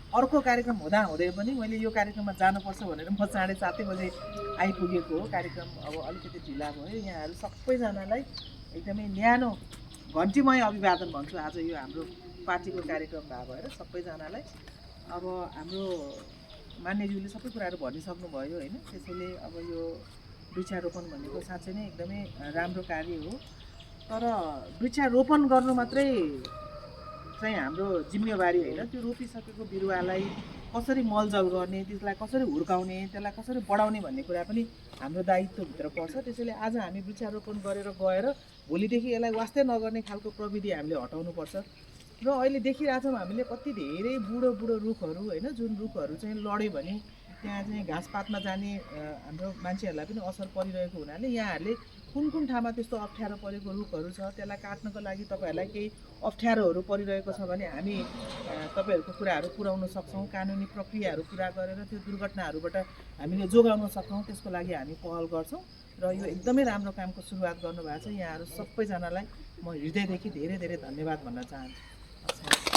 अर्को कार्यक्रम हुँदै पनि मैले यो कार्यक्रममा जानुपर्छ भनेर म 7:30 बजे आइपुगेको हो। कार्यक्रम अब अलिकति ढिला भयो। यहाँहरू सबैजनालाई एकदमै न्यानो घन्टीमय अभिवादन भन्छु आज यो हाम्रो पार्टीको कार्यक्रम भएर सबैजनालाई। अब हाम्रो मान्यज्यूले सबै कुराहरू भनिसक्नुभयो होइन। त्यसैले अब यो वृक्षारोपण भनेको साँच्चै नै एकदमै राम्रो कार्य हो। तर वृक्षारोपण गर्नु मात्रै चाहिँ हाम्रो जिम्मेवारी होइन। त्यो रोपिसकेको बिरुवालाई कसरी मलजल गर्ने, त्यसलाई कसरी हुर्काउने, त्यसलाई कसरी बढाउने भन्ने कुरा पनि हाम्रो दायित्वभित्र पर्छ। त्यसैले आज हामी वृक्षारोपण गरेर गएर भोलिदेखि यसलाई वास्तै नगर्ने खालको प्रविधि हामीले हटाउनुपर्छ। र अहिले देखिरहेछौँ हामीले कति धेरै बुढो बुढो रुखहरू होइन, जुन रुखहरू चाहिँ लड्यो भने त्यहाँ चाहिँ घाँसपातमा जाने हाम्रो मान्छेहरूलाई पनि असर परिरहेको हुनाले यहाँहरूले कुन कुन ठाउँमा त्यस्तो अप्ठ्यारो परेको रुखहरू छ त्यसलाई काट्नको लागि तपाईँहरूलाई केही अप्ठ्यारोहरू परिरहेको छ भने हामी तपाईँहरूको कुराहरू पुर्याउन सक्छौँ। कानुनी प्रक्रियाहरू पुरा गरेर त्यो दुर्घटनाहरूबाट हामीले जोगाउन सक्छौँ। त्यसको लागि हामी पहल गर्छौँ र यो एकदमै राम्रो कामको सुरुवात गर्नुभएको छ। यहाँहरू सबैजनालाई म हृदयदेखि धेरै धेरै धन्यवाद भन्न चाहन्छु।